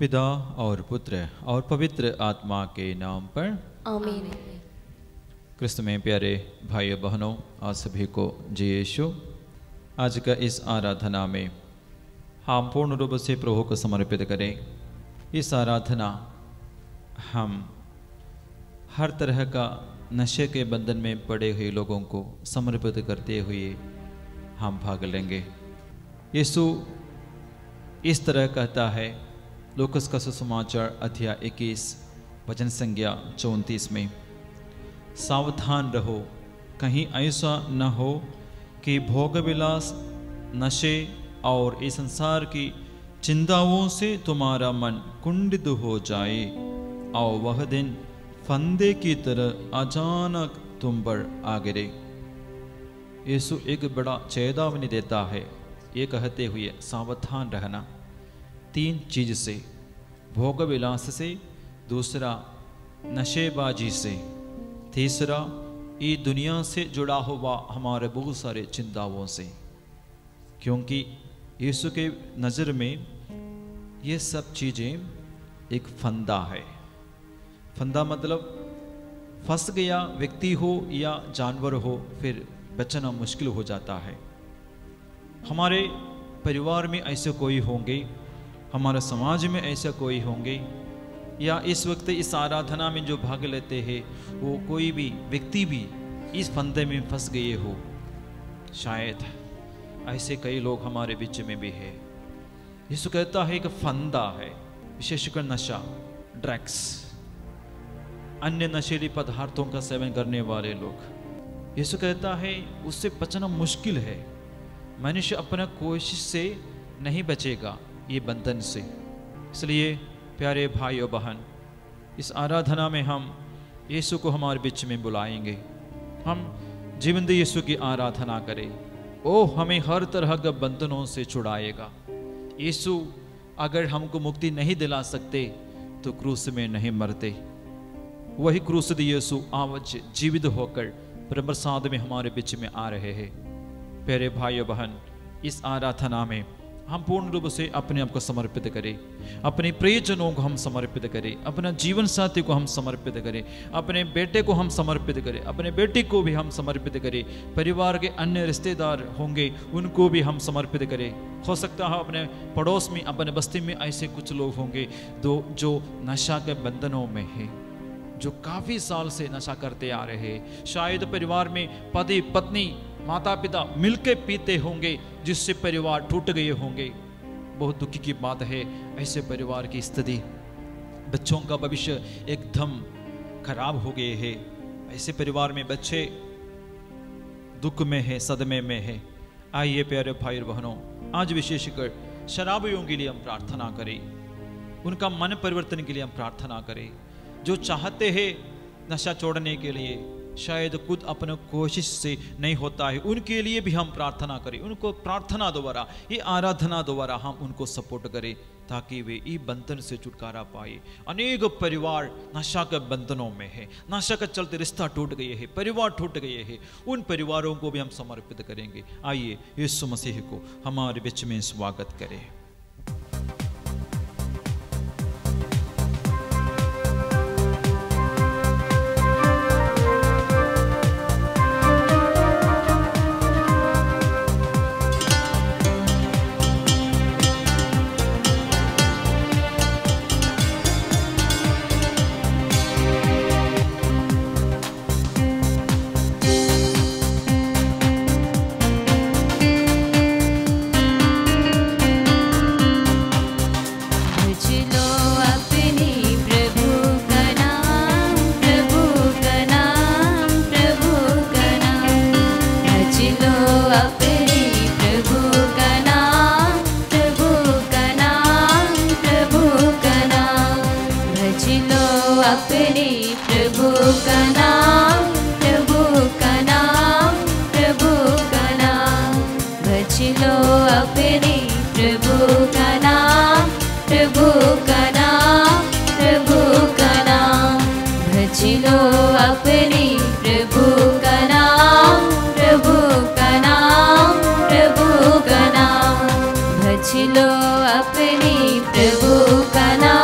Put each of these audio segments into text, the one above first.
पिता और पुत्र और पवित्र आत्मा के नाम पर आमीन। क्रिस्त में प्यारे भाइयों बहनों, आप सभी को जय यीशु। आज का इस आराधना में हम पूर्ण रूप से प्रभु को समर्पित करें। इस आराधना हम हर तरह का नशे के बंधन में पड़े हुए लोगों को समर्पित करते हुए हम भाग लेंगे। यीशु इस तरह कहता है लूकास का सुसमाचार अध्याय 21 वचन संज्ञा 34 में, सावधान रहो, कहीं ऐसा न हो कि भोग विलास, नशे और इस संसार की चिंताओं से तुम्हारा मन कुंठित हो जाए और वह दिन फंदे की तरह अचानक तुम पर आ गिरे। यीशु एक बड़ा चेतावनी देता है, ये कहते हुए सावधान रहना। 3 चीज से, भोग विलास से, दूसरा नशेबाजी से, तीसरा ये दुनिया से जुड़ा हुआ हमारे बहुत सारे चिंताओं से। क्योंकि यीशु के नज़र में ये सब चीज़ें एक फंदा है। फंदा मतलब फंस गया व्यक्ति हो या जानवर हो, फिर बचना मुश्किल हो जाता है। हमारे परिवार में ऐसे कोई होंगे, हमारे समाज में ऐसे कोई होंगे, या इस वक्त इस आराधना में जो भाग लेते हैं वो कोई भी व्यक्ति भी इस फंदे में फंस गए हो। शायद ऐसे कई लोग हमारे बीच में भी है। यीशु कहता है कि फंदा है, विशेषकर नशा, ड्रग्स, अन्य नशीली पदार्थों का सेवन करने वाले लोग। यीशु कहता है उससे बचना मुश्किल है। मनुष्य अपना कोशिश से नहीं बचेगा ये बंधन से। इसलिए प्यारे भाई और बहन, इस आराधना में हम यीशु को हमारे बीच में बुलाएंगे। हम जीवंत यीशु की आराधना करें। ओ हमें हर तरह के बंधनों से छुड़ाएगा। यीशु अगर हमको मुक्ति नहीं दिला सकते तो क्रूस में नहीं मरते। वही क्रूस यीशु आज जीवित होकर प्रसाद में हमारे बीच में आ रहे हैं। प्यारे भाई और बहन, इस आराधना में हम पूर्ण रूप से अपने आप को समर्पित करें। अपने प्रियजनों को हम समर्पित करें, अपना जीवन साथी को हम समर्पित करें, अपने बेटे को हम समर्पित करें, अपने बेटी को भी हम समर्पित करें, परिवार के अन्य रिश्तेदार होंगे उनको भी हम समर्पित करें। हो सकता है अपने पड़ोस में, अपने बस्ती में ऐसे कुछ लोग होंगे जो नशा के बंधनों में है, जो काफ़ी साल से नशा करते आ रहे हैं। शायद परिवार में पति पत्नी माता पिता मिलके पीते होंगे, जिससे परिवार टूट गए होंगे। बहुत दुखी की बात है ऐसे परिवार की स्थिति। बच्चों का भविष्य एकदम खराब हो गए है। ऐसे परिवार में बच्चे दुख में है, सदमे में है। आइए प्यारे भाई और बहनों, आज विशेषकर शराबियों के लिए हम प्रार्थना करें, उनका मन परिवर्तन के लिए हम प्रार्थना करें। जो चाहते हैं नशा छोड़ने के लिए, शायद खुद अपने कोशिश से नहीं होता है, उनके लिए भी हम प्रार्थना करें। उनको प्रार्थना द्वारा, ये आराधना द्वारा हम उनको सपोर्ट करें ताकि वे इस बंधन से छुटकारा पाए। अनेक परिवार नशा के बंधनों में है, नशा के चलते रिश्ता टूट गए हैं, परिवार टूट गए हैं। उन परिवारों को भी हम समर्पित करेंगे। आइए यीशु मसीह को हमारे बीच में स्वागत करें। लो अपने प्रभु का नाम।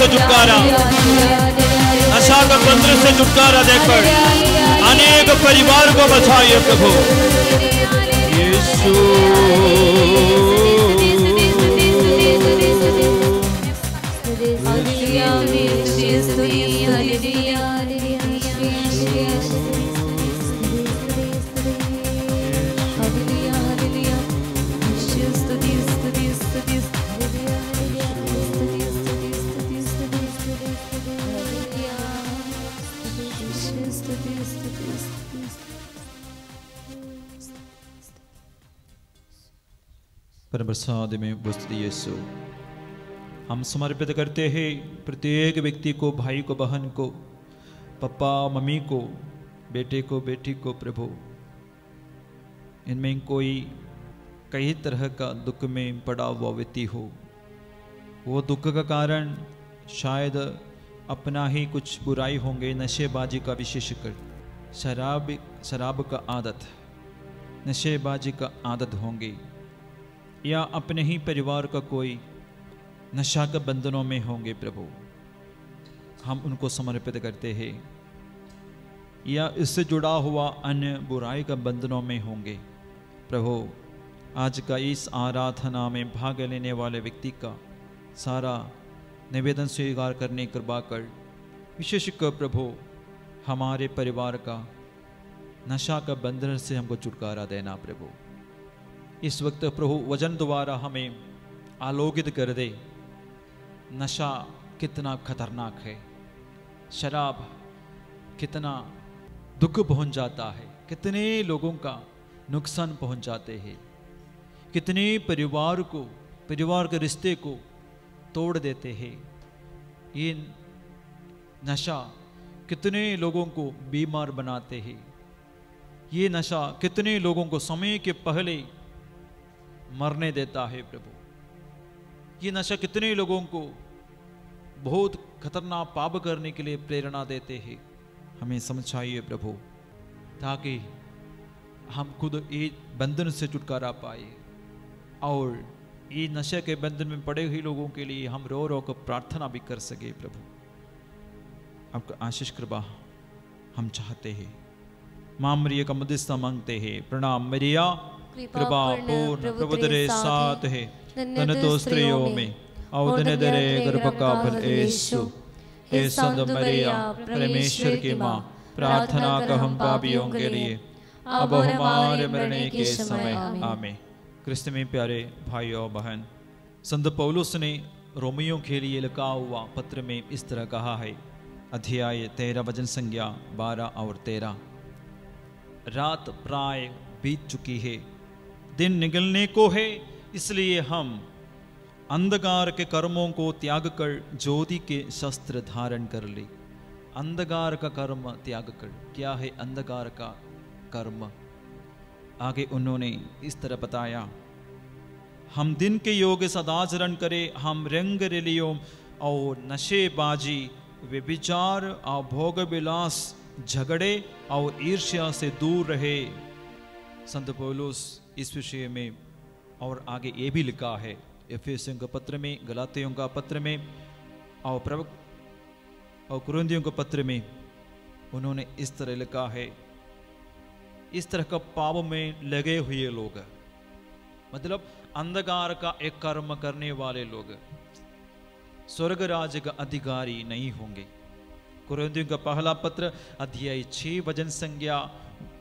से छुटकारा, नशा के बंधन से छुटकारा देकर अनेक परिवार को बचाइए प्रभु यीशु। परम प्रसाद में उपस्थित यीशु, हम समर्पित करते हैं प्रत्येक व्यक्ति को, भाई को, बहन को, पापा मम्मी को, बेटे को, बेटी को प्रभु। इनमें कोई कई तरह का दुख में पड़ा हुआ व्यक्ति हो, वो दुख का कारण शायद अपना ही कुछ बुराई होंगे, नशेबाजी का विशेषकर शराब का आदत, नशेबाजी का आदत होंगे, या अपने ही परिवार का कोई नशा के बंधनों में होंगे प्रभु। हम उनको समर्पित करते हैं, या इससे जुड़ा हुआ अन्य बुराई का बंधनों में होंगे प्रभु। आज का इस आराधना में भाग लेने वाले व्यक्ति का सारा निवेदन स्वीकार करने कृपा कर, विशेषकर प्रभु हमारे परिवार का नशा का बंधन से हमको छुटकारा देना प्रभु। इस वक्त प्रभु वचन द्वारा हमें आलोकित कर दे, नशा कितना खतरनाक है, शराब कितना दुख पहुंच जाता है, कितने लोगों का नुकसान पहुंच जाते हैं, कितने परिवार के रिश्ते को तोड़ देते हैं। ये नशा कितने लोगों को बीमार बनाते हैं, ये नशा कितने लोगों को समय के पहले मरने देता है प्रभु। ये नशा कितने लोगों को बहुत खतरनाक पाप करने के लिए प्रेरणा देते हैं। हमें समझाइए प्रभु, ताकि हम खुद ये बंधन से छुटकारा पाए, और ये नशे के बंधन में पड़े हुए लोगों के लिए हम रो रो कर प्रार्थना भी कर सके प्रभु। आपका आशीष कृपा हम चाहते हैं। मां मरिया का मध्यस्थता मांगते हैं। प्रणाम मरिया, कृपा पूर्ण, प्रभु तेरे साथ है, धन तो स्त्रियों में और धन तेरे गर्भ का फल यीशु। हे संत मरिया परमेश्वर की माँ, प्रार्थना कर हम पापियों के लिए अब हमारे मरने के समय आमीन। क्रिस्त में प्यारे भाई और बहन, संत पौलुस ने रोमियों के लिए लिखा हुआ पत्र में इस तरह कहा है, अध्याय 13 वचन संज्ञा 12 और 13। रात प्राय बीत चुकी है, दिन निकलने को है, इसलिए हम अंधकार के कर्मों को त्याग कर ज्योति के शस्त्र धारण कर ले। अंधकार का कर्म त्याग कर, क्या है अंधकार का कर्म? आगे उन्होंने इस तरह बताया, हम दिन के योग सदाचरण करें, हम रंग रलियों और नशेबाजी, व्यभिचार और भोग विलास, झगड़े और ईर्ष्या से दूर रहे। संत पौलुस इस विषय में और आगे ये भी लिखा है एफेसियों के पत्र में, गलातियों का पत्र में और कुरिन्थियों के पत्र में। उन्होंने इस तरह लिखा है, इस तरह का पाप में लगे हुए लोग, मतलब अंधकार का एक कर्म करने वाले लोग स्वर्ग राज्य का अधिकारी नहीं होंगे। कुरिन्थियों का पहला पत्र अध्याय 6 वचन संज्ञा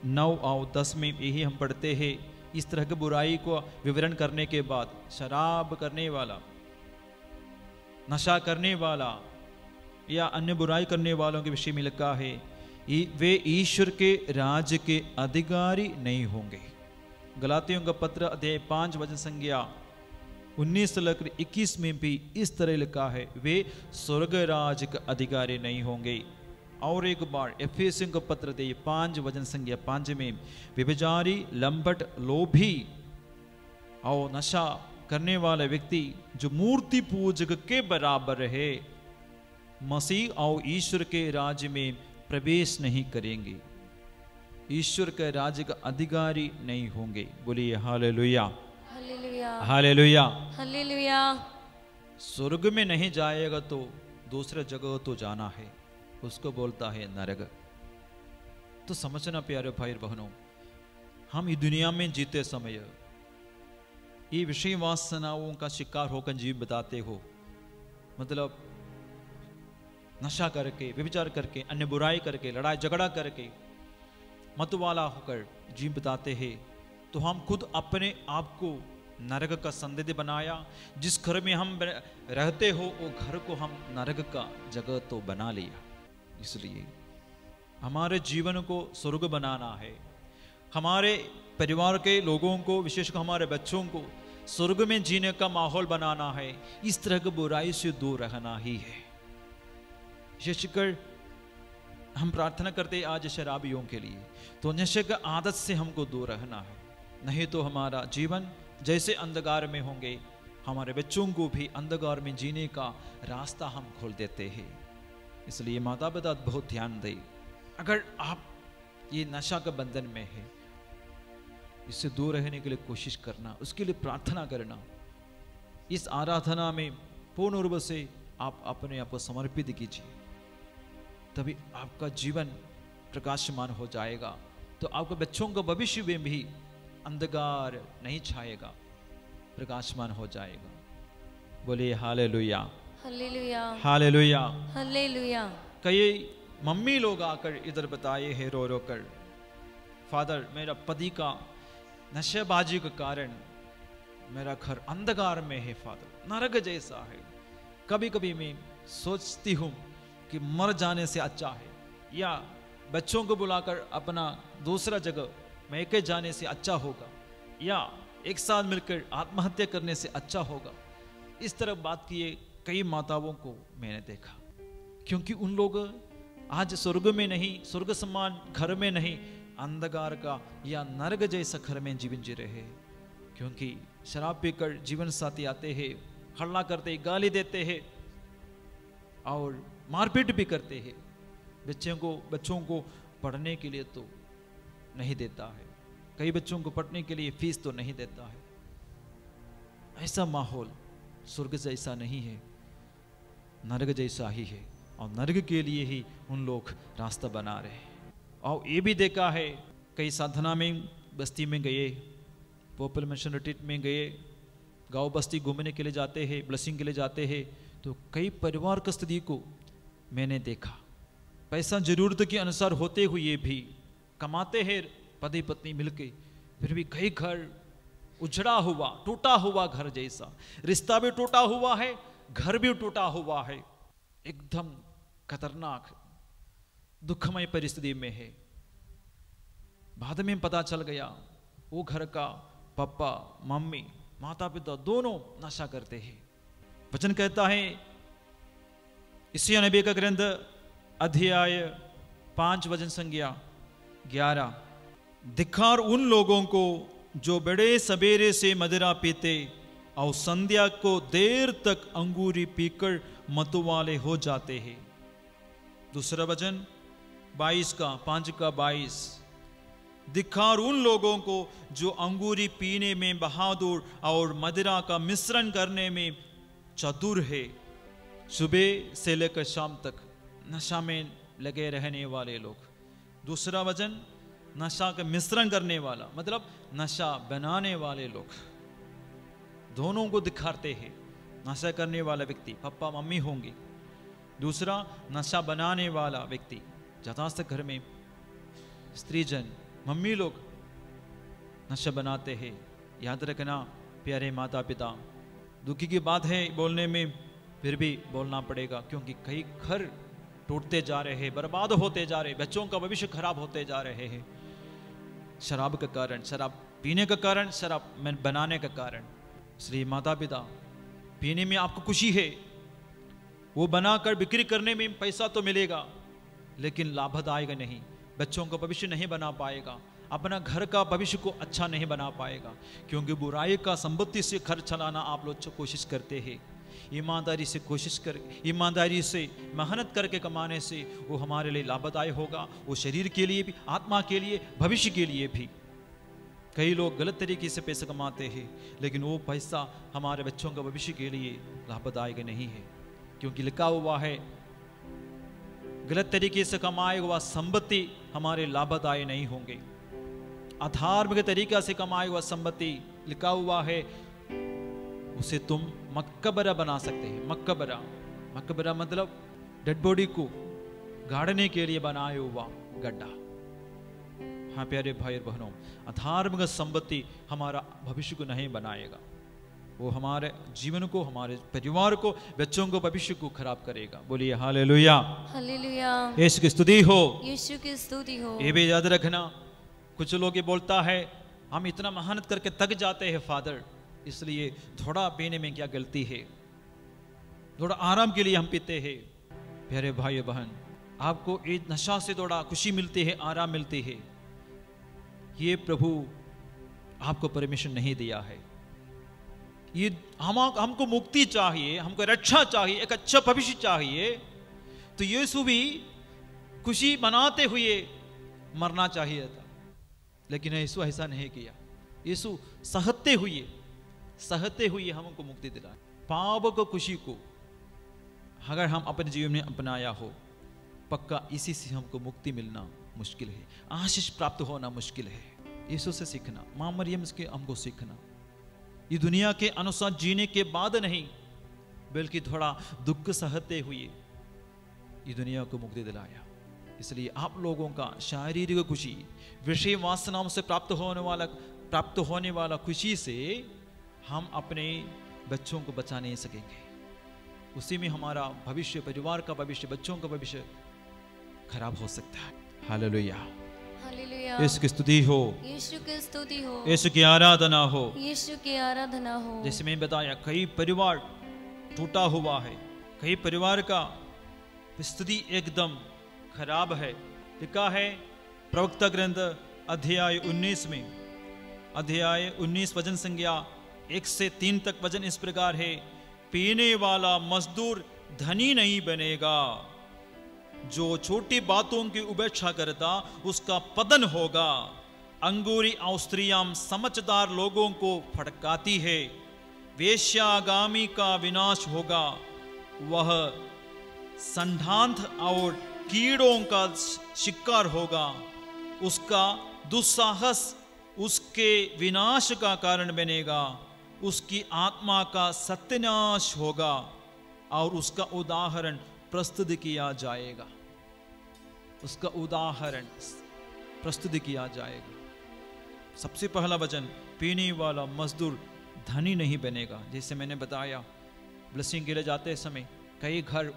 9 और 10 में यही हम पढ़ते हैं। इस तरह की बुराई को विवरण करने के बाद शराब करने वाला, नशा करने वाला या अन्य बुराई करने वालों के विषय में लिखा है, वे ईश्वर के राज्य के अधिकारी नहीं होंगे। गलातियों का पत्र अध्याय 5 वचन संज्ञा 19 से लेकर 21 में भी इस तरह लिखा है, वे स्वर्ग राज्य के अधिकारी नहीं होंगे। और एक बार एफेसियों का पत्र दे 5 वचन संज्ञा 5 में, व्यभिचारी, लंपट, लोभी और नशा करने वाला व्यक्ति जो मूर्ति पूजक के बराबर है, मसीह और ईश्वर के राज्य में प्रवेश नहीं करेंगे, ईश्वर के राज्य का अधिकारी नहीं होंगे। बोलिए हालेलुया, हालेलुया, हालेलुया। स्वर्ग में नहीं जाएगा तो दूसरे जगह तो जाना है, उसको बोलता है नरक। तो समझना प्यारे भाई बहनों, हम इस दुनिया में जीते समय ये विषय वासनाओं का शिकार होकर जीवन बताते हो, मतलब नशा करके, व्यभिचार करके, अन्य बुराई करके, लड़ाई झगड़ा करके, मतवाला होकर जीवन बताते हैं, तो हम खुद अपने आप को नरक का संदेह बनाया। जिस घर में हम रहते हो वो घर को हम नरक का जगह तो बना लिया। इसलिए हमारे जीवन को स्वर्ग बनाना है, हमारे परिवार के लोगों को, विशेषकर हमारे बच्चों को स्वर्ग में जीने का माहौल बनाना है। इस तरह की बुराई से दूर रहना ही है। विशेषकर हम प्रार्थना करते आज शराबियों के लिए, तो नशे की आदत से हमको दूर रहना है, नहीं तो हमारा जीवन जैसे अंधकार में होंगे, हमारे बच्चों को भी अंधकार में जीने का रास्ता हम खोल देते हैं। इसलिए माता पिता बहुत ध्यान दें। अगर आप ये नशा के बंधन में है, इससे दूर रहने के लिए कोशिश करना, उसके लिए प्रार्थना करना। इस आराधना में पूर्ण रूप से आप अपने आप को समर्पित कीजिए, तभी आपका जीवन प्रकाशमान हो जाएगा। तो आपके बच्चों का भविष्य में भी अंधकार नहीं छाएगा, प्रकाशमान हो जाएगा। बोलिए हालेलुया, हालेलुया, हालेलुया, हालेलुया। कई मम्मी लोग आकर इधर बताए हैं रो रो कर, फादर मेरा पति का नशेबाजी के कारण मेरा घर अंधकार में है, फादर नरक जैसा है। कभी कभी मैं सोचती हूँ कि मर जाने से अच्छा है, या बच्चों को बुलाकर अपना दूसरा जगह मैके जाने से अच्छा होगा, या एक साथ मिलकर आत्महत्या करने से अच्छा होगा। इस तरह बात किए कई माताओं को मैंने देखा, क्योंकि उन लोग आज स्वर्ग में नहीं, स्वर्ग समान घर में नहीं, अंधकार का या नरक जैसा घर में जीवन जी रहे हैं। क्योंकि शराब पीकर जीवन साथी आते हैं, हल्ला करते, गाली देते हैं और मारपीट भी करते हैं। बच्चों को पढ़ने के लिए तो नहीं देता है, कई बच्चों को पढ़ने के लिए फीस तो नहीं देता है। ऐसा माहौल स्वर्ग जैसा नहीं है, नरक जैसा ही है, और नरक के लिए ही उन लोग रास्ता बना रहे हैं। और ये भी देखा है, कई साधना में बस्ती में गए, पॉपुलर मिशन रिट्रीट में गए, गांव बस्ती घूमने के लिए जाते हैं, ब्लेसिंग के लिए जाते हैं, तो कई परिवार की स्थिति को मैंने देखा। पैसा जरूरत के अनुसार होते हुए भी कमाते हैं पति पत्नी मिलके, फिर भी कई घर उजड़ा हुआ, टूटा हुआ घर जैसा, रिश्ता भी टूटा हुआ है, घर भी टूटा हुआ है, एकदम खतरनाक दुखमय परिस्थिति में है। बाद में पता चल गया वो घर का पापा मम्मी माता पिता दोनों नशा करते हैं। वचन कहता है यशायाह नबी का ग्रंथ अध्याय 5 वचन संज्ञा 11, धिक्कार उन लोगों को जो बड़े सवेरे से मदिरा पीते और संध्या को देर तक अंगूरी पीकर मतवाले हो जाते हैं। दूसरा वचन 5 का 22, धिक्कार उन लोगों को जो अंगूरी पीने में बहादुर और मदिरा का मिश्रण करने में चतुर है, सुबह से लेकर शाम तक नशा में लगे रहने वाले लोग। दूसरा वचन नशा का मिश्रण करने वाला, मतलब नशा बनाने वाले लोग, दोनों को दिखाते हैं। नशा करने वाला व्यक्ति पापा मम्मी होंगे, दूसरा नशा बनाने वाला व्यक्ति, ज्यादातर घर में स्त्री जन मम्मी लोग नशा बनाते हैं। याद रखना प्यारे माता पिता, दुखी की बात है बोलने में, फिर भी बोलना पड़ेगा, क्योंकि कई घर टूटते जा रहे हैं, बर्बाद होते जा रहे हैं, बच्चों का भविष्य खराब होते जा रहे हैं, शराब के कारण, शराब पीने का कारण, शराब बनाने का कारण। इसलिए माता पिता, पीने में आपको खुशी है, वो बनाकर बिक्री करने में पैसा तो मिलेगा, लेकिन लाभदायक नहीं, बच्चों का भविष्य नहीं बना पाएगा, अपना घर का भविष्य को अच्छा नहीं बना पाएगा। क्योंकि बुराई का संपत्ति से घर चलाना आप लोग कोशिश करते हैं, ईमानदारी से कोशिश कर, ईमानदारी से मेहनत करके कमाने से वो हमारे लिए लाभदायक होगा, वो शरीर के लिए भी, आत्मा के लिए, भविष्य के लिए भी। कई लोग गलत तरीके से पैसे कमाते हैं, लेकिन वो पैसा हमारे बच्चों का भविष्य के लिए लाभदायक नहीं है। क्योंकि लिखा हुआ है गलत तरीके से कमाए हुआ संपत्ति हमारे लाभदायी नहीं होंगे। अधार्मिक तरीका से कमाए हुआ संपत्ति लिखा हुआ है उसे तुम मकबरा बना सकते हैं। मकबरा मतलब डेड बॉडी को गाड़ने के लिए बनाया हुआ गड्ढा। हाँ प्यारे भाई और बहनों, अधार्मिक संपत्ति हमारा भविष्य को नहीं बनाएगा, वो हमारे जीवन को, हमारे परिवार को, बच्चों को, भविष्य को खराब करेगा। बोलिए हालेलुया, हालेलुया, यीशु की स्तुति हो, यीशु की स्तुति हो। ये भी याद रखना, कुछ लोग ये बोलता है हम इतना मेहनत करके थक जाते हैं फादर, इसलिए थोड़ा पीने में क्या गलती है, थोड़ा आराम के लिए हम पीते हैं। प्यारे भाई बहन, आपको इस नशा से थोड़ा खुशी मिलती है, आराम मिलती है, ये प्रभु आपको परमिशन नहीं दिया है। ये हमको मुक्ति चाहिए, हमको रक्षा चाहिए, एक अच्छा भविष्य चाहिए, तो यीशु भी खुशी मनाते हुए मरना चाहिए था, लेकिन यीशु ऐसा नहीं किया। यीशु सहते हुए हमको मुक्ति दिलाए। पाप को, खुशी को अगर हम अपने जीवन में अपनाया हो, पक्का इसी से हमको मुक्ति मिलना मुश्किल है, आशीष प्राप्त होना मुश्किल है। यीशु से सीखना, मां मरियम से हमको सीखना, ये दुनिया के अनुसार जीने के बाद नहीं, बल्कि थोड़ा दुख सहते हुए ये दुनिया को मुक्ति दिलाया। इसलिए आप लोगों का शारीरिक खुशी, विषय वासनाओं से प्राप्त होने वाला खुशी से हम अपने बच्चों को बचा नहीं सकेंगे। उसी में हमारा भविष्य, परिवार का भविष्य, बच्चों का भविष्य खराब हो सकता है। हालेलुया, हालेलुया, यीशु की स्तुति हो, यीशु की स्तुति हो, यीशु की आराधना हो, यीशु की आराधना हो। जैसे मैं बताया, कई परिवार टूटा हुआ है, कई परिवार का स्थिति एकदम खराब है। लिखा है प्रवक्ता ग्रंथ अध्याय 19 में, अध्याय 19 वचन संख्या 1 से 3 तक वचन इस प्रकार है, पीने वाला मजदूर धनी नहीं बनेगा, जो छोटी बातों की उपेक्षा करता उसका पतन होगा। अंगूरी और स्त्रियां समझदार लोगों को फटकाती है, वेश्यागामी का विनाश होगा, वह संढांत और कीड़ों का शिकार होगा, उसका दुस्साहस उसके विनाश का कारण बनेगा, उसकी आत्मा का सत्यानाश होगा और उसका उदाहरण प्रस्तुत किया जाएगा। उसका उदाहरण प्रस्तुत किया जाएगा। सबसे पहला वचन, पीने वाला मजदूर धनी नहीं बनेगा। जैसे मैंने बताया, ब्लेसिंग के लिए जाते समय कई घर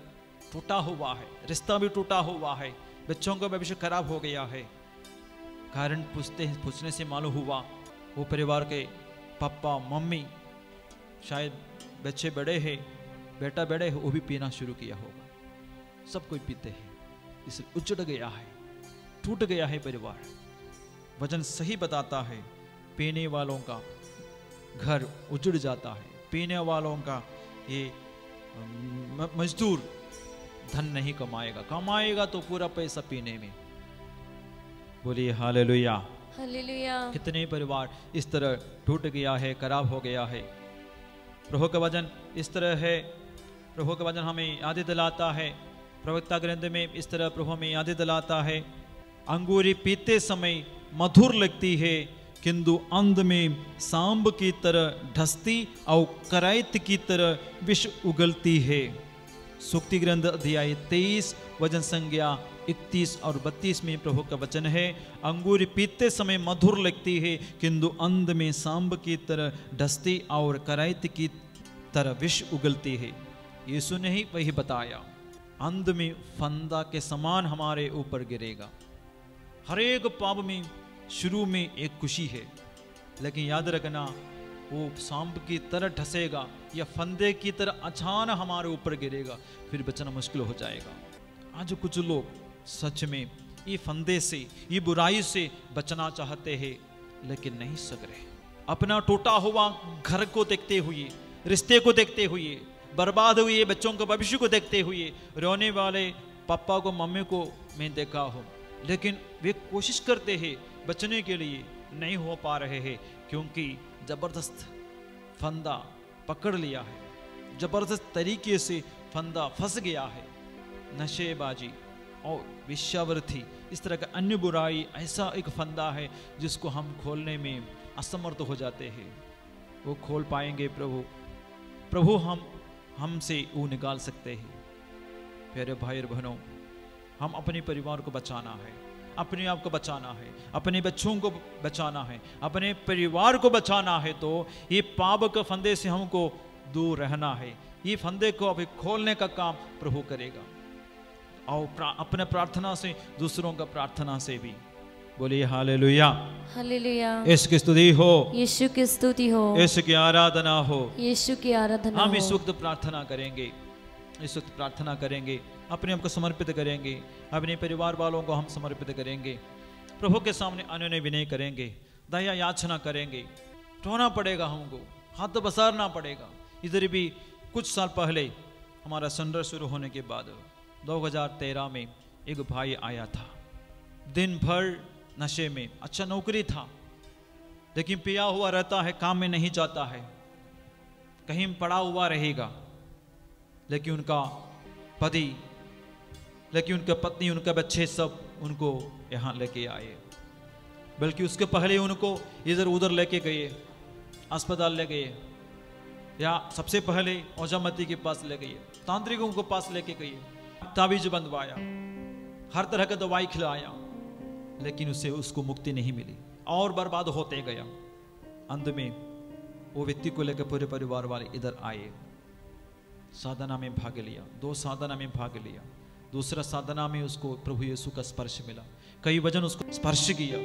टूटा हुआ है, रिश्ता भी टूटा हुआ है, बच्चों का भविष्य खराब हो गया है। कारण पूछने से मालूम हुआ वो परिवार के पापा मम्मी, शायद बच्चे बड़े हैं, बेटा बड़े है, वो भी पीना शुरू किया होगा। सब कोई पीते हैं, इसलिए उजड़ गया है, टूट गया है परिवार। वचन सही बताता है, पीने वालों का घर उजड़ जाता है, पीने वालों का ये मजदूर धन नहीं कमाएगा तो पूरा पैसा पीने में। बोलिए हालेलुया, हालेलुया। कितने परिवार इस तरह टूट गया है, खराब हो गया है। प्रभु का वचन इस तरह है, प्रभु का वचन हमें याद दिलाता है, प्रवक्ता ग्रंथ में इस तरह प्रभु हमें याद दिलाता है, अंगूरी पीते समय मधुर लगती है, किंतु अंत में सांब की तरह ढसती और कराइत की तरह विष उगलती है। सूक्ति ग्रंथ अध्याय 23 वचन संज्ञा 31 और 32 में प्रभु का वचन है, अंगूरी पीते समय मधुर लगती है, किंतु अंत में सांब की तरह ढसती और कराइत की तरह विष उगलती है। यीशु ने ही वही बताया, अंत में फंदा के समान हमारे ऊपर गिरेगा। हर एक पाप में शुरू में एक खुशी है, लेकिन याद रखना वो सांप की तरह ढसेगा या फंदे की तरह अचानक हमारे ऊपर गिरेगा, फिर बचना मुश्किल हो जाएगा। आज कुछ लोग सच में ये फंदे से, ये बुराई से बचना चाहते हैं, लेकिन नहीं सक रहे। अपना टूटा हुआ घर को देखते हुए, रिश्ते को देखते हुए, बर्बाद हुए बच्चों के भविष्य को देखते हुए, रोने वाले पापा को, मम्मी को मैं देखा हूँ, लेकिन वे कोशिश करते हैं बचने के लिए, नहीं हो पा रहे हैं, क्योंकि जबरदस्त फंदा पकड़ लिया है। जबरदस्त तरीके से फंदा फंस गया है। नशेबाजी और वेश्यावृत्ति, इस तरह का अन्य बुराई ऐसा एक फंदा है जिसको हम खोलने में असमर्थ हो जाते हैं। वो खोल पाएंगे प्रभु हमसे वो निकाल सकते हैं। प्यारे भाई और बहनों, हम अपने परिवार को बचाना है, अपने आप को बचाना है, अपने बच्चों को बचाना है, अपने परिवार को बचाना है, तो ये पाप के फंदे से हमको दूर रहना है। ये फंदे को अभी खोलने का काम प्रभु करेगा। और अपने प्रार्थना से, दूसरों का प्रार्थना से भी बोलिए हालेलुया, हालेलुया। यीशु की स्तुति हो, यीशु की स्तुति हो, यीशु की आराधना हो, यीशु की आराधना हम हो। इस वक्त प्रार्थना करेंगे, इस वक्त प्रार्थना करेंगे, अपने आप को समर्पित करेंगे, अपने परिवार वालों को हम समर्पित करेंगे, प्रभु के सामने अनुनय विनय करेंगे, दया याचना करेंगे। रोना पड़ेगा, हमको हाथ बसारना पड़ेगा। इधर भी कुछ साल पहले हमारा संडर शुरू होने के बाद 2013 में एक भाई आया था, दिन भर नशे में, अच्छा नौकरी था लेकिन पिया हुआ रहता है, काम में नहीं जाता है, कहीं पड़ा हुआ रहेगा। लेकिन उनका पति, लेकिन उनका पत्नी, उनके बच्चे सब उनको यहाँ लेके आए, बल्कि उसके पहले उनको इधर उधर लेके गए, अस्पताल ले गए, या सबसे पहले ओझामती के पास ले गए, तांत्रिकों के पास लेके गए, ताबीज बंधवाया, हर तरह का दवाई खिलाया, लेकिन उसको मुक्ति नहीं मिली और बर्बाद होते गया। अंत में वो व्यक्ति को लेकर पूरे परिवार वाले इधर आए, साधना में भाग लिया, 2 साधना में भाग लिया, दूसरा साधना में उसको प्रभु यीशु का स्पर्श मिला, कई वजन उसको स्पर्श किया,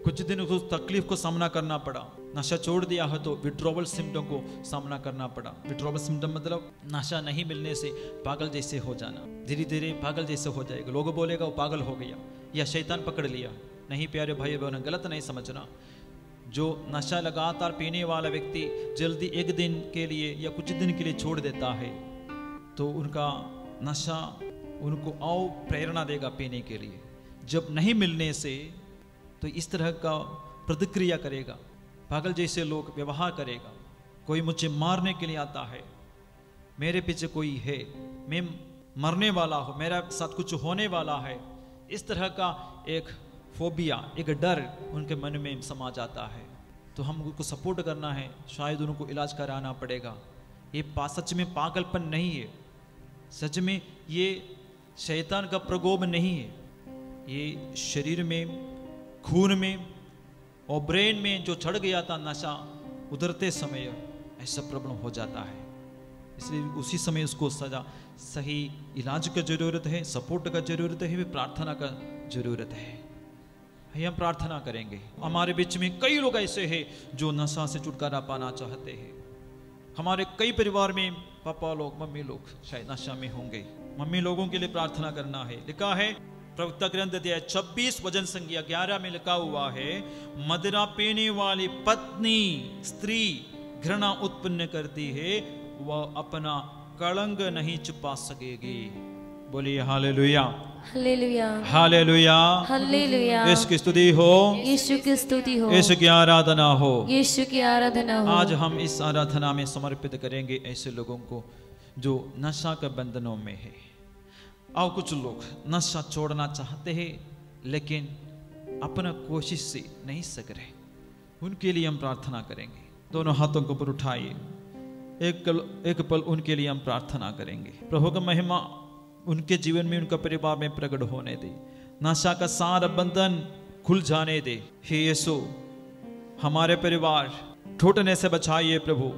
कुछ दिन उसको तकलीफ को सामना करना पड़ा। नशा छोड़ दिया है तो विड्रॉवल सिम्टम को सामना करना पड़ा। विड्रॉवल सिम्टम मतलब नशा नहीं मिलने से पागल जैसे हो जाना, धीरे धीरे पागल जैसे हो जाएगा। लोग बोलेगा वो पागल हो गया या शैतान पकड़ लिया। नहीं प्यारे भाई बहन, गलत नहीं समझना। जो नशा लगातार पीने वाला व्यक्ति जल्दी एक दिन के लिए या कुछ दिन के लिए छोड़ देता है तो उनका नशा उनको और प्रेरणा देगा पीने के लिए। जब नहीं मिलने से तो इस तरह का प्रतिक्रिया करेगा, पागल जैसे लोग व्यवहार करेगा। कोई मुझे मारने के लिए आता है, मेरे पीछे कोई है, मैं मरने वाला हूँ, मेरा साथ कुछ होने वाला है, इस तरह का एक फोबिया, एक डर उनके मन में समा जाता है। तो हम उनको सपोर्ट करना है, शायद उनको इलाज कराना पड़ेगा। ये सच में पागलपन नहीं है, सच में ये शैतान का प्रकोप नहीं है, ये शरीर में, खून में और ब्रेन में जो चढ़ गया था नशा, उतरते समय ऐसा प्रॉब्लम हो जाता है। इसलिए उसी समय उसको सही इलाज का जरूरत है, सपोर्ट का जरूरत है, भी प्रार्थना का जरूरत है। हम प्रार्थना करेंगे। हमारे बीच में कई लोग ऐसे हैं जो नशा से छुटकारा पाना चाहते हैं। हमारे कई परिवार में पापा लोग, मम्मी लोग शायद नशा में होंगे। मम्मी लोगों के लिए प्रार्थना करना है। लिखा है प्रवक्ता ग्रंथ अध्याय 26 वचन संख्या 11 में लिखा हुआ है, मदिरा पीने वाली पत्नी स्त्री घृणा उत्पन्न करती है, वह अपना कलंक नहीं छुपा सकेगी। बोलिए हालेलुया, हालेलुया, हालेलुया, हालेलुया। यीशु की स्तुति हो, यीशु की स्तुति हो, यीशु की आराधना हो, यीशु की आराधना हो। आज हम इस आराधना में समर्पित करेंगे ऐसे लोगों को जो नशा के बंधनों में है। और कुछ लोग नशा छोड़ना चाहते हैं लेकिन अपना कोशिश से नहीं सक रहे, उनके लिए हम प्रार्थना करेंगे। दोनों हाथों को ऊपर उठाइए, एक पल उनके लिए हम प्रार्थना करेंगे। प्रभु का महिमा उनके जीवन में, उनका परिवार में प्रकट होने दे। नशा का सारा बंधन खुल जाने दे। हे यीशु, हमारे परिवार टूटने से बचाइए प्रभु।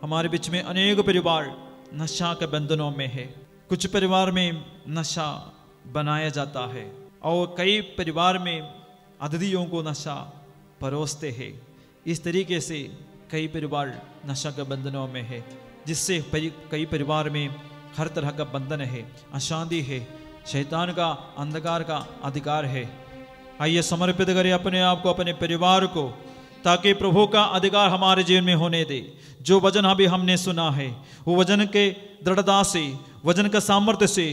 हमारे बीच में अनेक परिवार नशा के बंधनों में है। कुछ परिवार में नशा बनाया जाता है और कई परिवार में अतिथियों को नशा परोसते हैं। इस तरीके से कई परिवार नशा के बंधनों में है, जिससे कई परिवार में हर तरह का बंधन है, अशांति है, शैतान का, अंधकार का अधिकार है। आइए समर्पित करें अपने आप को, अपने परिवार को, ताकि प्रभु का अधिकार हमारे जीवन में होने दे। जो वचन अभी हमने सुना है वो वचन के दृढ़ता से, वचन का सामर्थ्य से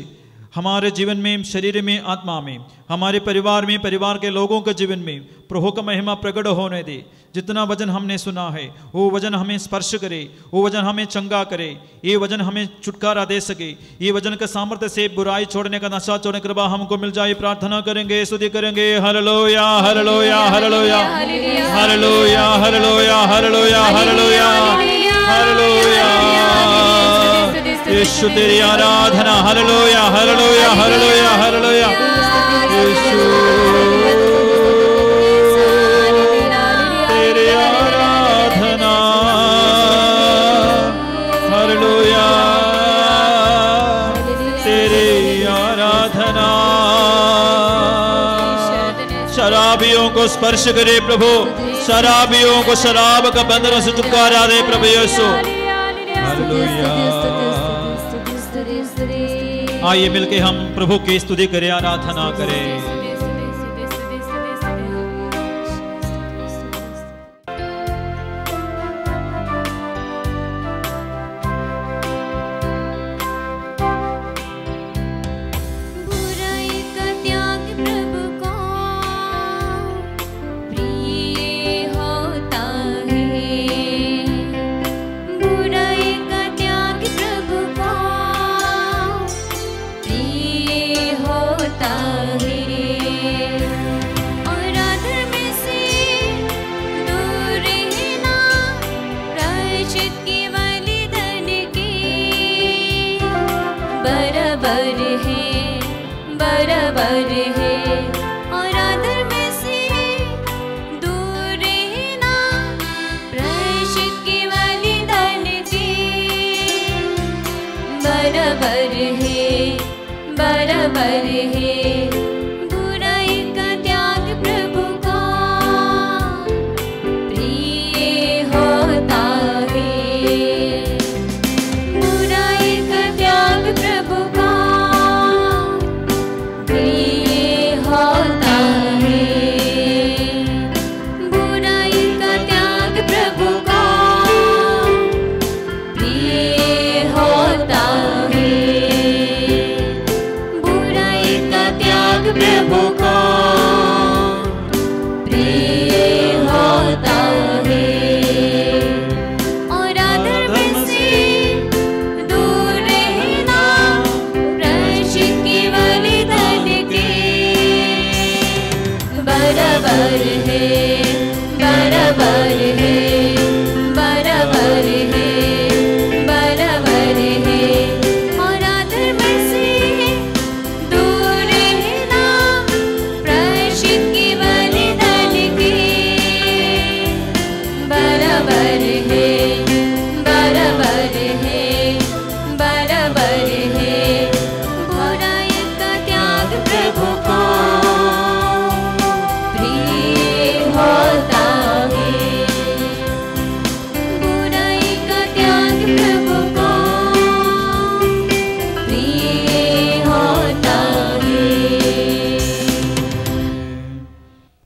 हमारे जीवन में, शरीर में, आत्मा में, हमारे परिवार में, परिवार के लोगों के जीवन में प्रभु का महिमा प्रकट होने दे। जितना वचन हमने सुना है वो वचन हमें स्पर्श करे, वो वचन हमें चंगा करे, ये वचन हमें छुटकारा दे सके। ये वचन के सामर्थ्य से बुराई छोड़ने का, नशा छोड़ने की कृपा हमको मिल जाए। प्रार्थना करेंगे, स्तुति करेंगे। Hallelujah, hallelujah, hallelujah, hallelujah, hallelujah, hallelujah, hallelujah, hallelujah. Yeshu तेरी आराधना। Hallelujah, hallelujah, hallelujah, hallelujah. Yeshu तेरी आराधना। हालेलुया, तेरी आराधना। शराबियों को स्पर्श करे प्रभु, शराबियों को शराब का बंधनों से छुटकारा दे प्रभु यीशु। हालेलुया। आइए मिलके हम प्रभु की स्तुति करें, आराधना करें।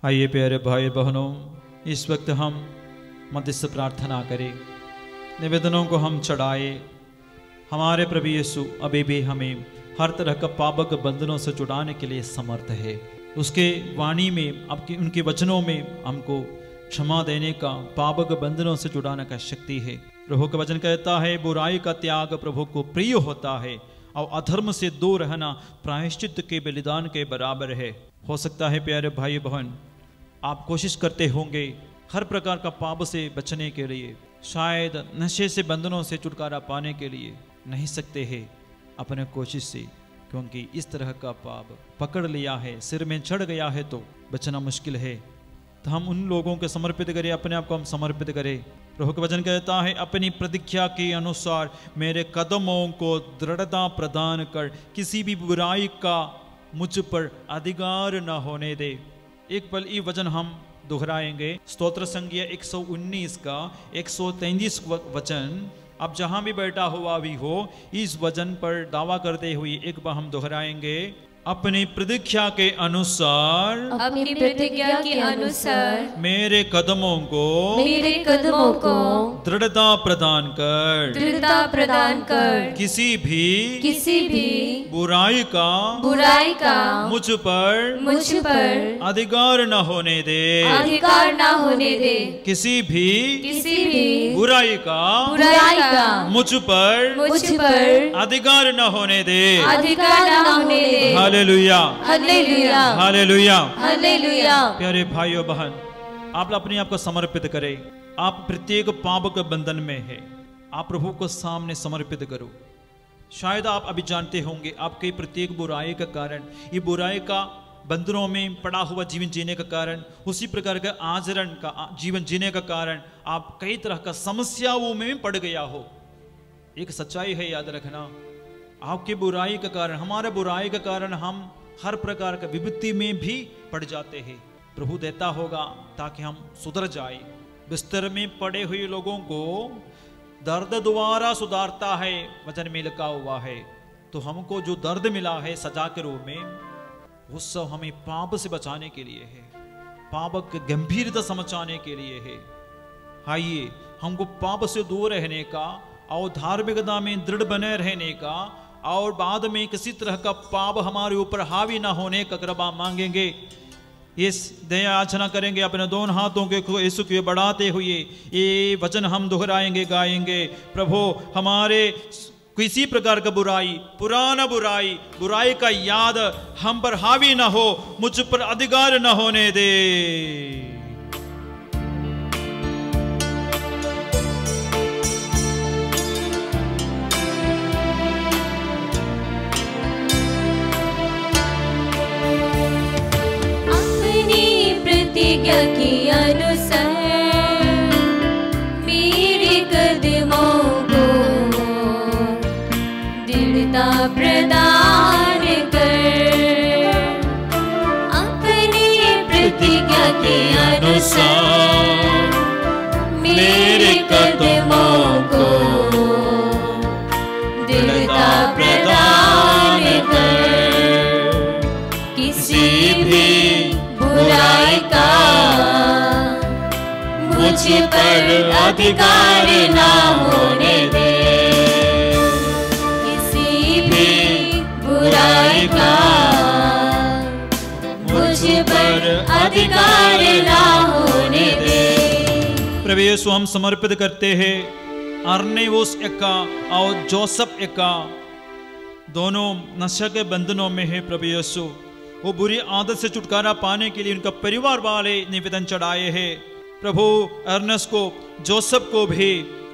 आइए प्यारे भाई बहनों, इस वक्त हम मध्यस्थ प्रार्थना करें, निवेदनों को हम चढ़ाए। हमारे प्रभु यीशु अभी भी हमें हर तरह का पापक बंधनों से छुड़ाने के लिए समर्थ है। उसके वाणी में, आपके उनके वचनों में हमको क्षमा देने का, पापक बंधनों से छुड़ाने का शक्ति है। प्रभु का वचन कहता है, बुराई का त्याग प्रभु को प्रिय होता है और अधर्म से दूर रहना प्रायश्चित के बलिदान के बराबर है। हो सकता है प्यारे भाई बहन, आप कोशिश करते होंगे हर प्रकार का पाप से बचने के लिए, शायद नशे से बंधनों से छुटकारा पाने के लिए नहीं सकते हैं अपने कोशिश से, क्योंकि इस तरह का पाप पकड़ लिया है, सिर में चढ़ गया है तो बचना मुश्किल है। तो हम उन लोगों को समर्पित करें, अपने आप को हम समर्पित करें। प्रभु का वचन कहता है, अपनी प्रतिज्ञा के अनुसार मेरे कदमों को दृढ़ता प्रदान कर, किसी भी बुराई का मुझ पर अधिकार न होने दे। एक पल ये वचन हम दोहराएंगे। स्तोत्र संज्ञा 119 का 133 वचन, अब जहां भी बैठा हुआ भी हो, इस वचन पर दावा करते हुए एक बार हम दोहराएंगे। अपनी प्रतिज्ञा के अनुसार अपनी प्रतिज्ञा के अनुसार मेरे कदमों को दृढ़ता प्रदान कर किसी भी बुराई का मुझ पर अधिकार न होने दे किसी भी बुराई का मुझ पर अधिकार न होने दे। Hallelujah hallelujah hallelujah hallelujah. प्यारे भाइयों बहन, आप अपने आप को समर्पित करें। आप प्रत्येक पाप के बंधन में है, आप प्रभु को सामने समर्पित करो। शायद आप अभी जानते होंगे आपके प्रत्येक बुराई का कारण, ये बुराई का बंधनों में पड़ा हुआ जीवन जीने का कारण, उसी प्रकार का आचरण का जीवन जीने का कारण आप कई तरह का समस्याओं में पड़ गया हो। एक सच्चाई है, याद रखना, आपकी बुराई का कारण, हमारे बुराई का कारण हम हर प्रकार का विपत्ति में भी पड़ जाते हैं। प्रभु देता होगा ताकि हम सुधर जाए। बिस्तर में पड़े हुए लोगों को दर्द द्वारा सुधारता है, वचन में लिखा हुआ है। तो हमको जो दर्द मिला है सजा के रूप में, वो सब हमें पाप से बचाने के लिए है, पाप की गंभीरता समझाने के लिए है। आइए हमको पाप से दूर रहने का और धार्मिकता में दृढ़ बने रहने का और बाद में किसी तरह का पाप हमारे ऊपर हावी ना होने का कृपा मांगेंगे। इस दया याचना करेंगे, अपने दोनों हाथों के यीशु के बढ़ाते हुए ये वचन हम दोहराएंगे, गाएंगे। प्रभु हमारे किसी प्रकार का बुराई, पुराना बुराई का याद हम पर हावी ना हो, मुझ पर अधिकार न होने दे। प्रतिज्ञा के अनुसार मेरे कदमों को दृढ़ता प्रदान कर। अपनी प्रतिज्ञा के अनुसार मेरे कदमों को दृढ़ता प्रदान कर। किसी भी बुराई का मुझ पर अधिकार ना होने दे। किसी भी बुराई का मुझ पर अधिकार ना होने दे। प्रभु यीशु हम समर्पित करते हैं अर्नेवुस एका और जोसेफ एका, दोनों नशा के बंधनों में है। प्रभु यीशु वो बुरी आदत से छुटकारा पाने के लिए उनका परिवार वाले निवेदन चढ़ाए हैं। प्रभु अर्नस को, जोसेफ को भी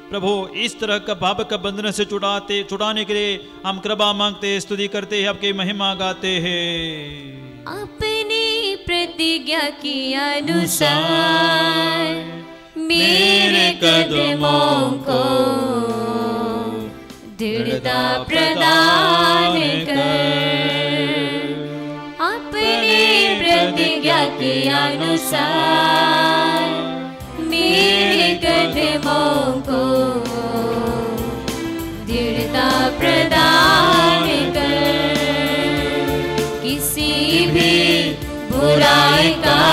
प्रभु इस तरह का पाप का बंधन से छुड़ाने के लिए हम कृपा मांगते, स्तुति करते हैं, आपकी महिमा गाते हैं। अपनी प्रतिज्ञा के अनुसार मेरे कदमों को दृढ़ता प्रदान कर। अपनी प्रतिज्ञा के अनुसार मेरे कदमों को दृढ़ता प्रदान कर। किसी भी बुराई का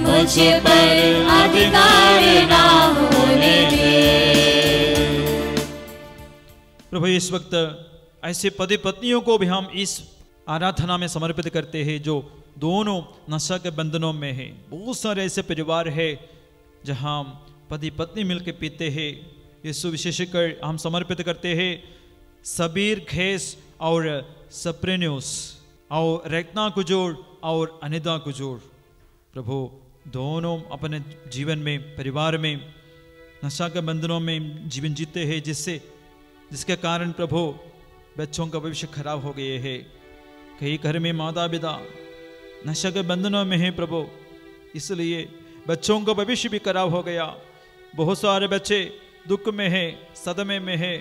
मुझ पर अधिकार ना होने दे। प्रभु इस वक्त ऐसे पति पत्नियों को भी हम इस आराधना में समर्पित करते हैं जो दोनों नशा के बंधनों में है। बहुत सारे ऐसे परिवार है जहां पति पत्नी मिलकर पीते हैं। यीशु विशेषकर हम समर्पित करते हैं सबीर घेस और सप्रेन्यूस और रेतना कुजोड़ और अनिदा कुजोड़। प्रभु दोनों अपने जीवन में, परिवार में नशा के बंधनों में जीवन जीते हैं, जिसके कारण प्रभु बच्चों का भविष्य खराब हो गए है। कई घर में माता पिता नशा के बंधनों में है प्रभु, इसलिए बच्चों का भविष्य भी खराब हो गया। बहुत सारे बच्चे दुख में है, सदमे में है,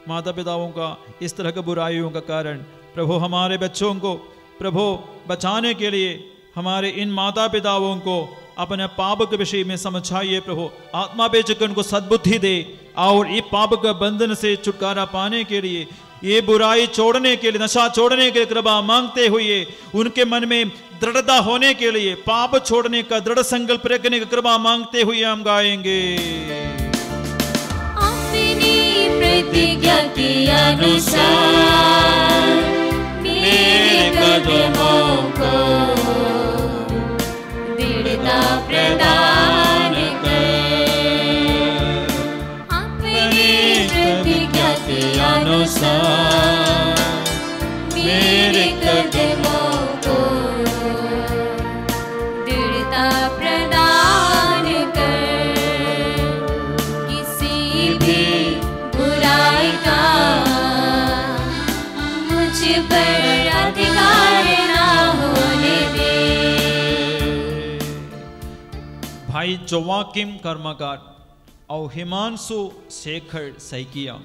माता पिताओं का इस तरह के बुराइयों का कारण। प्रभु हमारे बच्चों को प्रभु बचाने के लिए हमारे इन माता पिताओं को अपने पाप के विषय में समझाइए। प्रभु आत्मा बेचकर उनको सद्बुद्धि दे और ये पाप के बंधन से छुटकारा पाने के लिए ये बुराई छोड़ने के लिए, नशा छोड़ने के लिए कृपा मांगते हुए, उनके मन में दृढ़ता होने के लिए, पाप छोड़ने का दृढ़ संकल्प रखने का कृपा मांगते हुए हम गाएंगे। अपनी प्रतिज्ञा के अनुसार मेरे कदमों को दृढ़ता प्रदान कर। अपनी प्रतिज्ञा के अनुसार मेरे कदमों को दृढ़ता प्रदान कर। किसी भी बुराई का मुझ पर अधिकार ना होने दे। भाई जोवाकिम कर्मकार और हिमांशु शेखर सैकिया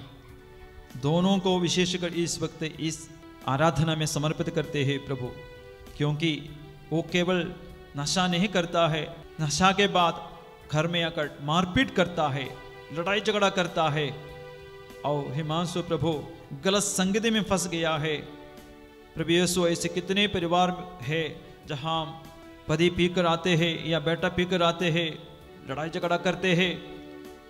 दोनों को विशेषकर इस वक्त इस आराधना में समर्पित करते हैं प्रभु, क्योंकि वो केवल नशा नहीं करता है, नशा के बाद घर में आकर मारपीट करता है, लड़ाई झगड़ा करता है। और हिमांशु प्रभु गलत संगति में फंस गया है। प्रभु यीशु, ऐसे कितने परिवार है जहाँ पति पीकर आते हैं या बेटा पीकर आते हैं, लड़ाई झगड़ा करते हैं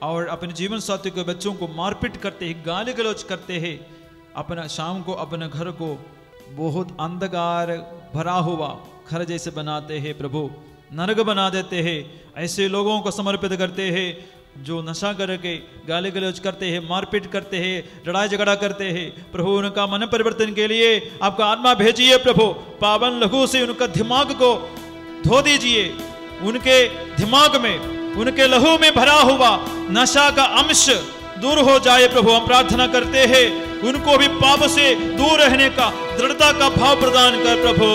और अपने जीवन साथी को, बच्चों को मारपीट करते हैं, गाली गलौज करते हैं। अपना शाम को अपने घर को बहुत अंधकार भरा हुआ घर जैसे बनाते हैं प्रभु, नरक बना देते हैं। ऐसे लोगों को समर्पित करते हैं जो नशा करके गाली गलौज करते हैं, मारपीट करते हैं, लड़ाई झगड़ा करते हैं। प्रभु उनका मन परिवर्तन के लिए आपका आत्मा भेजिए प्रभु, पावन लहू से उनका दिमाग को धो दीजिए। उनके दिमाग में, उनके लहू में भरा हुआ नशा का अंश दूर हो जाए प्रभु, हम प्रार्थना करते हैं। उनको भी पाप से दूर रहने का दृढ़ता का भाव प्रदान कर प्रभु।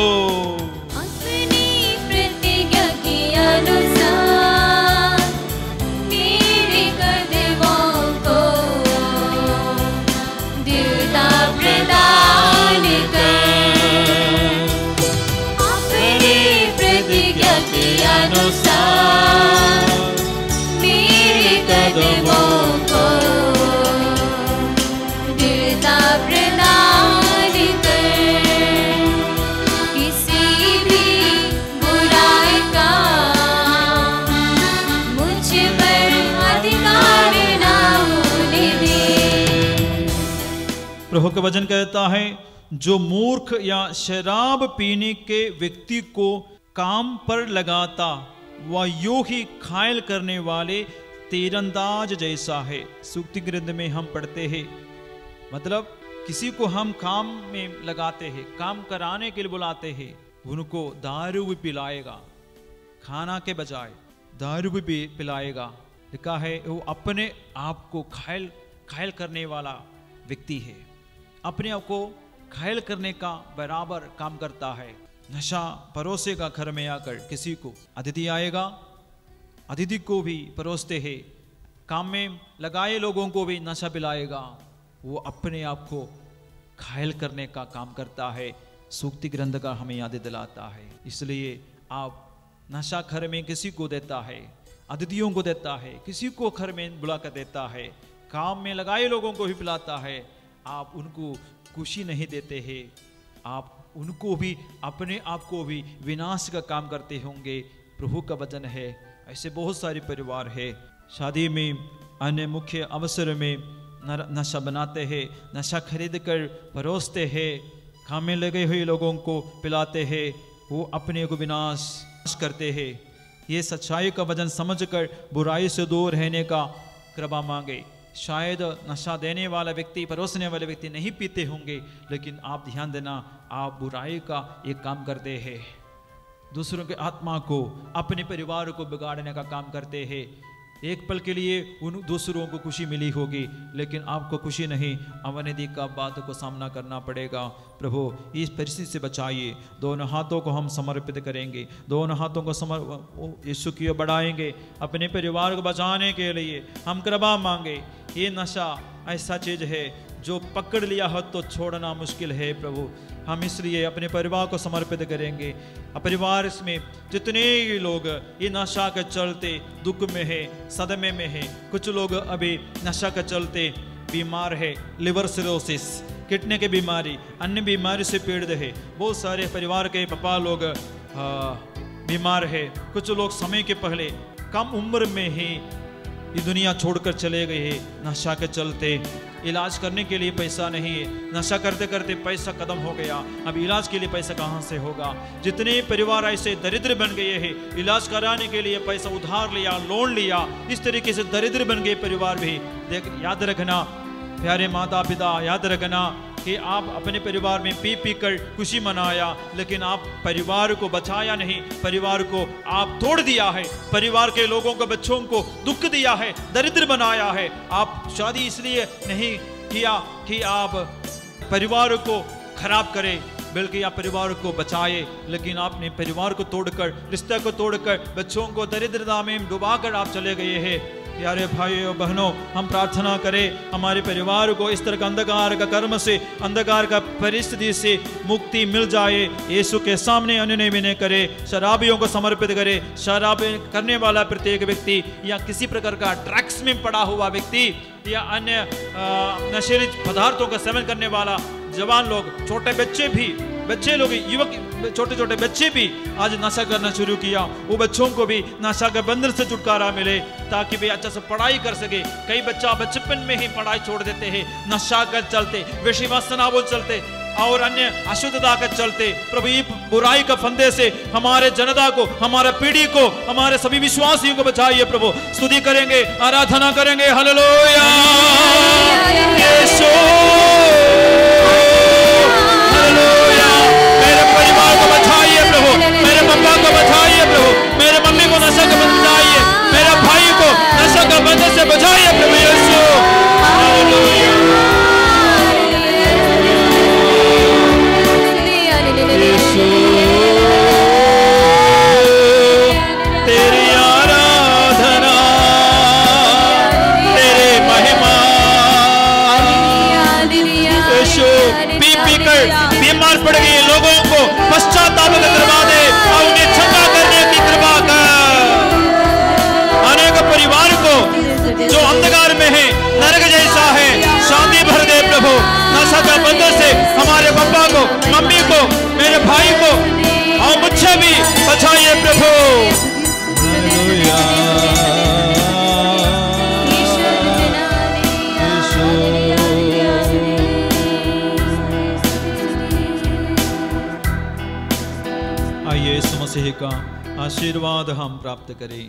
अपनी प्रतिज्ञा के अनुसार मेरे कदमों को दृढ़ता प्रदान कर। अपनी प्रतिज्ञा के अनुसार मेरे कदमों को दृढ़ता प्रदान कर। किसी भी बुराई का मुझ पर अधिकार ना होने दे। प्रभु का वचन कहता है, जो मूर्ख या शराब पीने के व्यक्ति को काम पर लगाता वह यूं ही घायल करने वाले तीरंदाज जैसा है। सूक्ति ग्रंथ में हम पढ़ते हैं, मतलब किसी को हम काम में लगाते हैं, काम कराने के लिए बुलाते हैं, उनको दारू भी पिलाएगा, खाना के बजाय दारू भी पिलाएगा। लिखा है वो अपने आप को घायल करने वाला व्यक्ति है, अपने आप को घायल करने का बराबर काम करता है। नशा परोसेगा घर में आकर, किसी को अतिथि आएगा, अतिथि को भी परोसते हैं, काम में लगाए लोगों को भी नशा पिलाएगा, वो अपने आप को घायल करने का काम करता है। सूक्ति ग्रंथ का हमें याद दिलाता है। इसलिए आप नशा घर में किसी को देता है, अतिथियों को देता है, किसी को घर में बुला कर देता है, काम में लगाए लोगों को भी पिलाता है, आप उनको खुशी नहीं देते हैं, आप उनको भी, अपने आप को भी विनाश का काम करते होंगे। प्रभु का वचन है ऐसे बहुत सारे परिवार है, शादी में, अन्य मुख्य अवसर में नशा बनाते हैं, नशा खरीद कर परोसते हैं, काम में लगे हुए लोगों को पिलाते हैं, वो अपने को विनाश करते हैं। ये सच्चाई का वचन समझकर बुराई से दूर रहने का कृपा मांगे। शायद नशा देने वाला व्यक्ति, परोसने वाले व्यक्ति नहीं पीते होंगे, लेकिन आप ध्यान देना, आप बुराई का एक काम करते हैं, दूसरों के आत्मा को, अपने परिवार को बिगाड़ने का काम करते हैं। एक पल के लिए उन दूसरों को खुशी मिली होगी, लेकिन आपको खुशी नहीं, अवनति का बात को सामना करना पड़ेगा। प्रभु इस परिस्थिति से बचाइए। दोनों हाथों को हम समर्पित करेंगे, दोनों हाथों को यीशु की ओर बढ़ाएंगे। अपने परिवार को बचाने के लिए हम कृपा मांगे। ये नशा ऐसा चीज है जो पकड़ लिया हो तो छोड़ना मुश्किल है प्रभु। हम इसलिए अपने परिवार को समर्पित करेंगे। परिवार में जितने लोग ये नशा के चलते दुख में है, सदमे में है, कुछ लोग अभी नशा के चलते बीमार है, लिवर सिरोसिस, किडनी की बीमारी, अन्य बीमारी से पीड़ित है। बहुत सारे परिवार के पापा लोग बीमार है। कुछ लोग समय के पहले कम उम्र में ही ये दुनिया छोड़कर चले गए हैं नशा के चलते। इलाज करने के लिए पैसा नहीं है, नशा करते करते पैसा खत्म हो गया, अब इलाज के लिए पैसा कहाँ से होगा। जितने परिवार ऐसे दरिद्र बन गए हैं, इलाज कराने के लिए पैसा उधार लिया, लोन लिया, इस तरीके से दरिद्र बन गए परिवार भी। याद रखना प्यारे माता पिता, याद रखना कि आप अपने परिवार में पी पी कर खुशी मनाया, लेकिन आप परिवार को बचाया नहीं, परिवार को आप तोड़ दिया है, परिवार के लोगों को, बच्चों को दुख दिया है, दरिद्र बनाया है। आप शादी इसलिए नहीं किया कि आप परिवार को खराब करें, बल्कि आप परिवार को बचाए, लेकिन आपने परिवार को तोड़कर, रिश्ते को तोड़कर, बच्चों को दरिद्रता में डुबाकर आप चले गए हैं। प्यारे भाइयों बहनों, हम प्रार्थना करें हमारे परिवार को इस तरह का अंधकार का कर्म से, अंधकार का परिस्थिति से मुक्ति मिल जाए। यीशु के सामने अनुनय विनय करे, शराबियों को समर्पित करे। शराब करने वाला प्रत्येक व्यक्ति या किसी प्रकार का ड्रग्स में पड़ा हुआ व्यक्ति या अन्य नशीली पदार्थों का सेवन करने वाला जवान लोग, छोटे बच्चे लोग, युवक, छोटे छोटे बच्चे भी आज नशा करना शुरू किया। वो बच्चों को भी नशा के बंधन से छुटकारा मिले ताकि वे अच्छा से पढ़ाई कर सके। कई बच्चा बचपन में ही पढ़ाई छोड़ देते हैं नशा कर चलते, विषय वासना बोल चलते और अन्य अशुद्धता के चलते। प्रभु ये बुराई का फंदे से हमारे जनता को, हमारे पीढ़ी को, हमारे सभी विश्वासियों को बचाइए। प्रभु स्तुति करेंगे, आराधना करेंगे। हालेलुया यीशु, हालेलुया। मेरे परिवार को बचाइए प्रभु, मेरे पापा को बचाइए प्रभु, मेरे मम्मी को नशा का बचाइए, मेरे भाई को नशा का बंधन से बचाइए प्रभु यीशु। हालेलुया यीशु, तेरी आराधना, तेरे महिमा यीशु। पी कर बीमार पड़ गए लोगों को पश्चाताप करवा दे और उन्हें क्षमा करने की कृपा कर। अनेक परिवार को जो अंधकार में है, नरक जैसा है, शांति भर दे प्रभु। नशा का बंधन से हमारे पापा को, मम्मी को, मेरे भाई को और मुझे भी बचाइए प्रभु। आइए यीशु मसीह का आशीर्वाद हम प्राप्त करें।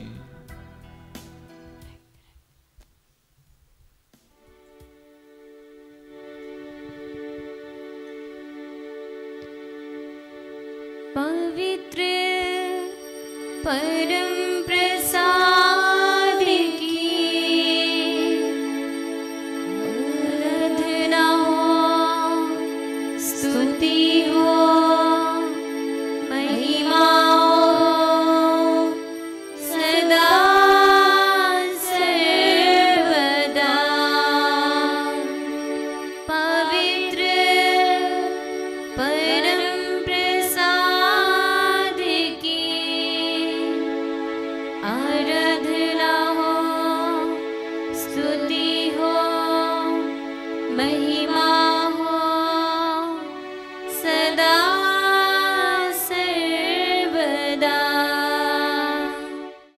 पवित्र परम